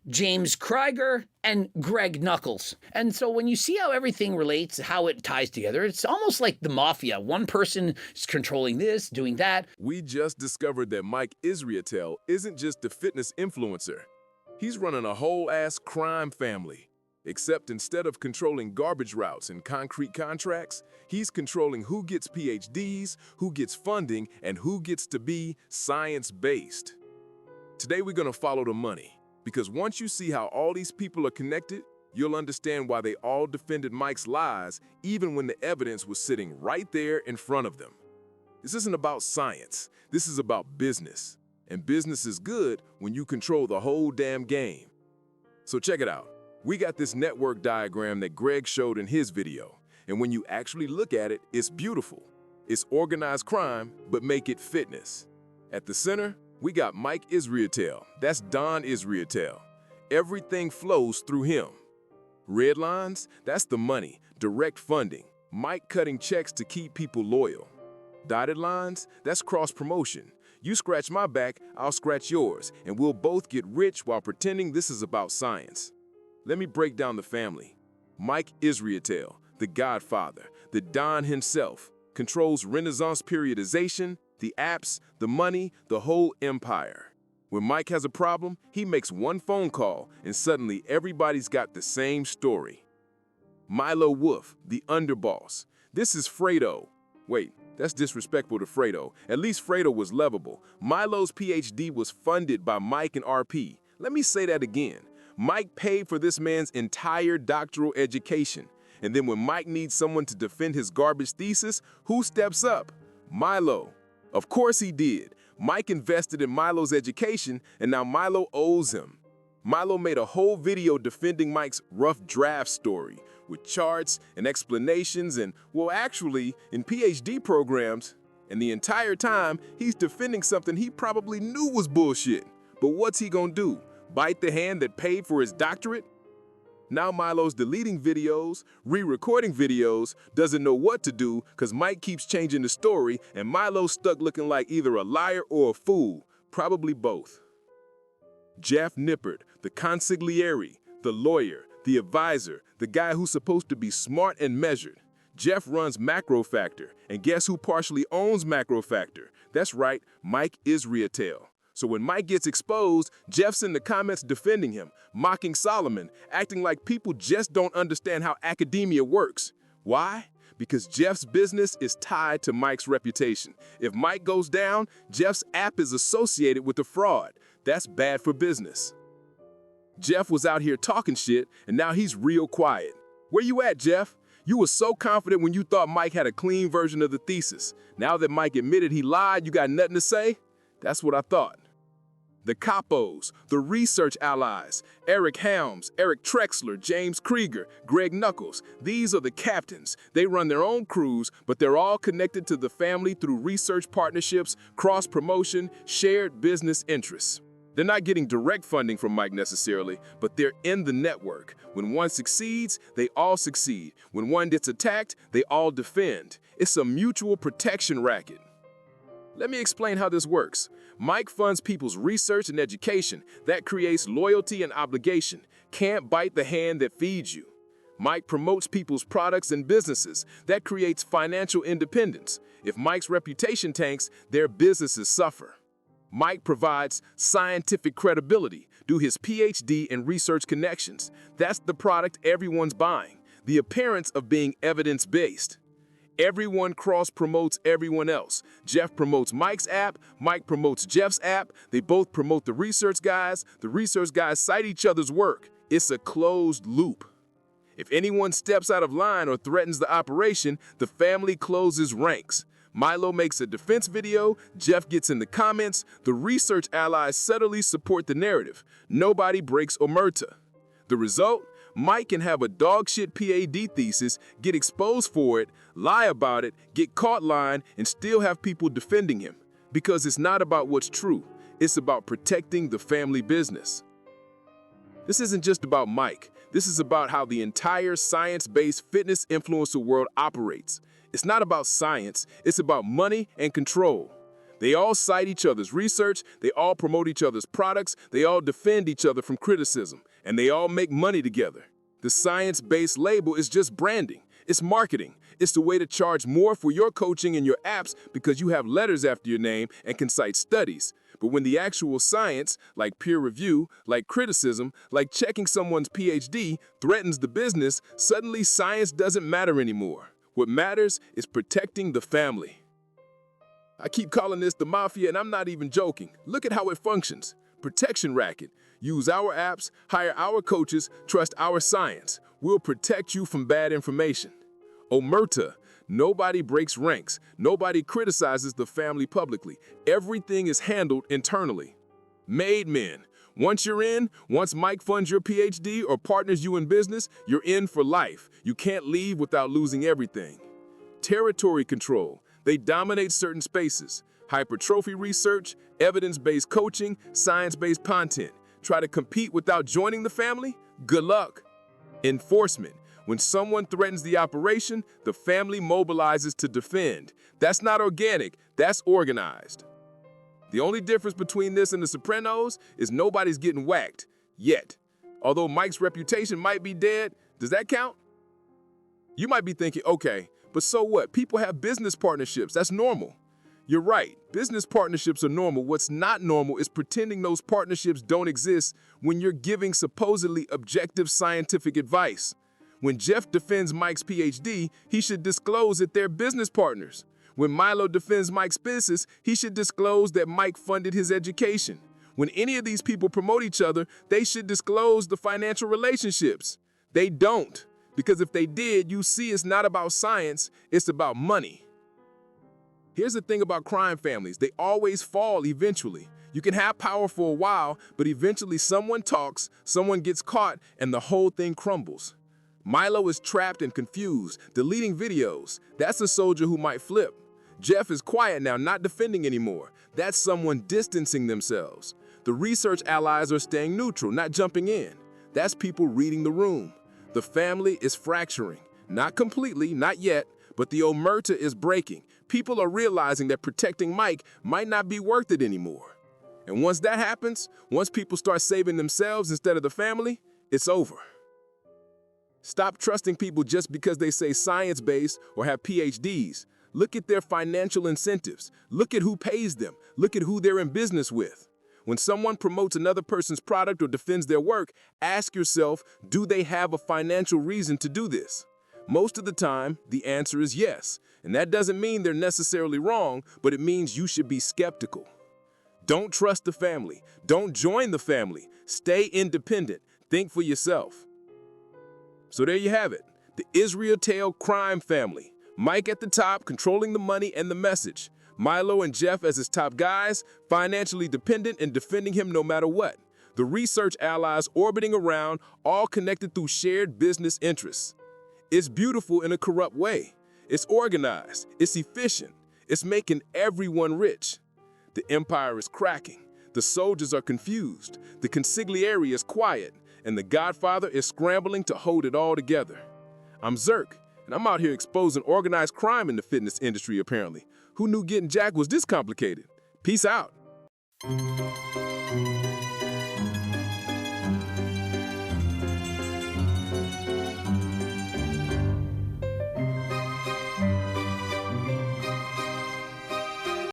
James Krieger, and Greg Knuckles. And so when you see how everything relates, how it ties together, it's almost like the Mafia. One person is controlling this, doing that. We just discovered that Mike Israetel isn't just a fitness influencer. He's running a whole-ass crime family. Except instead of controlling garbage routes and concrete contracts, he's controlling who gets PhDs, who gets funding, and who gets to be science-based. Today we're gonna follow the money, because once you see how all these people are connected, you'll understand why they all defended Mike's lies even when the evidence was sitting right there in front of them. This isn't about science, this is about business. And business is good when you control the whole damn game. So check it out. We got this network diagram that Greg showed in his video, and when you actually look at it, it's beautiful. It's organized crime, but make it fitness. At the center, we got Mike Israetel. That's Don Israetel. Everything flows through him. Red lines, that's the money, direct funding. Mike cutting checks to keep people loyal. Dotted lines, that's cross-promotion. You scratch my back, I'll scratch yours, and we'll both get rich while pretending this is about science. Let me break down the family. Mike Israetel, the Godfather, the Don himself, controls Renaissance periodization, the apps, the money, the whole empire. When Mike has a problem, he makes one phone call, and suddenly everybody's got the same story. Milo Wolf, the underboss. This is Fredo. Wait, that's disrespectful to Fredo. At least Fredo was lovable. Milo's PhD was funded by Mike and RP. Let me say that again. Mike paid for this man's entire doctoral education. And then when Mike needs someone to defend his garbage thesis, who steps up? Milo. Of course he did. Mike invested in Milo's education, and now Milo owes him. Milo made a whole video defending Mike's rough draft story, with charts and explanations and, well, actually, in PhD programs. And the entire time, he's defending something he probably knew was bullshit. But what's he gonna do? Bite the hand that paid for his doctorate? Now Milo's deleting videos, re-recording videos, doesn't know what to do because Mike keeps changing the story and Milo's stuck looking like either a liar or a fool, probably both. Jeff Nippard, the consigliere, the lawyer, the advisor, the guy who's supposed to be smart and measured. Jeff runs MacroFactor, and guess who partially owns MacroFactor? That's right, Mike Israetel. So when Mike gets exposed, Jeff's in the comments defending him, mocking Solomon, acting like people just don't understand how academia works. Why? Because Jeff's business is tied to Mike's reputation. If Mike goes down, Jeff's app is associated with the fraud. That's bad for business. Jeff was out here talking shit, and now he's real quiet. Where you at, Jeff? You were so confident when you thought Mike had a clean version of the thesis. Now that Mike admitted he lied, you got nothing to say? That's what I thought. The capos, the research allies, Eric Helms, Eric Trexler, James Krieger, Greg Knuckles, these are the captains. They run their own crews, but they're all connected to the family through research partnerships, cross-promotion, shared business interests. They're not getting direct funding from Mike necessarily, but they're in the network. When one succeeds, they all succeed. When one gets attacked, they all defend. It's a mutual protection racket. Let me explain how this works. Mike funds people's research and education. That creates loyalty and obligation. Can't bite the hand that feeds you. Mike promotes people's products and businesses. That creates financial independence. If Mike's reputation tanks, their businesses suffer. Mike provides scientific credibility due his PhD and research connections. That's the product everyone's buying. The appearance of being evidence-based. Everyone cross-promotes everyone else. Jeff promotes Mike's app, Mike promotes Jeff's app, they both promote the research guys cite each other's work. It's a closed loop. If anyone steps out of line or threatens the operation, the family closes ranks. Milo makes a defense video, Jeff gets in the comments, the research allies subtly support the narrative. Nobody breaks omerta. The result? Mike can have a dogshit PhD thesis, get exposed for it, lie about it, get caught lying, and still have people defending him. Because it's not about what's true, it's about protecting the family business. This isn't just about Mike. This is about how the entire science-based fitness influencer world operates. It's not about science, it's about money and control. They all cite each other's research, they all promote each other's products, they all defend each other from criticism, and they all make money together. The science-based label is just branding. It's marketing. It's the way to charge more for your coaching and your apps because you have letters after your name and can cite studies. But when the actual science, like peer review, like criticism, like checking someone's PhD, threatens the business, suddenly science doesn't matter anymore. What matters is protecting the family. I keep calling this the Mafia, and I'm not even joking. Look at how it functions. Protection racket. Use our apps, hire our coaches, trust our science. We'll protect you from bad information. Omerta. Nobody breaks ranks. Nobody criticizes the family publicly. Everything is handled internally. Made men. Once you're in, once Mike funds your PhD or partners you in business, you're in for life. You can't leave without losing everything. Territory control. They dominate certain spaces. Hypertrophy research, evidence-based coaching, science-based content. Try to compete without joining the family? Good luck. Enforcement. When someone threatens the operation, the family mobilizes to defend. That's not organic, that's organized. The only difference between this and The Sopranos is nobody's getting whacked, yet. Although Mike's reputation might be dead, does that count? You might be thinking, okay, but so what? People have business partnerships, that's normal. You're right, business partnerships are normal. What's not normal is pretending those partnerships don't exist when you're giving supposedly objective scientific advice. When Jeff defends Mike's PhD, he should disclose that they're business partners. When Milo defends Mike's business, he should disclose that Mike funded his education. When any of these people promote each other, they should disclose the financial relationships. They don't, because if they did, you see it's not about science, it's about money. Here's the thing about crime families, they always fall eventually. You can have power for a while, but eventually someone talks, someone gets caught, and the whole thing crumbles. Milo is trapped and confused, deleting videos. That's a soldier who might flip. Jeff is quiet now, not defending anymore. That's someone distancing themselves. The research allies are staying neutral, not jumping in. That's people reading the room. The family is fracturing. Not completely, not yet, but the omerta is breaking. People are realizing that protecting Mike might not be worth it anymore. And once that happens, once people start saving themselves instead of the family, it's over. Stop trusting people just because they say science-based or have PhDs. Look at their financial incentives. Look at who pays them. Look at who they're in business with. When someone promotes another person's product or defends their work, ask yourself, do they have a financial reason to do this? Most of the time, the answer is yes. And that doesn't mean they're necessarily wrong, but it means you should be skeptical. Don't trust the family. Don't join the family. Stay independent. Think for yourself. So there you have it, the Israetel crime family. Mike at the top, controlling the money and the message. Milo and Jeff as his top guys, financially dependent and defending him no matter what. The research allies orbiting around, all connected through shared business interests. It's beautiful in a corrupt way. It's organized, it's efficient, it's making everyone rich. The empire is cracking, the soldiers are confused, the consigliere is quiet, and the Godfather is scrambling to hold it all together. I'm Zirk, and I'm out here exposing organized crime in the fitness industry apparently. Who knew getting jacked was this complicated? Peace out.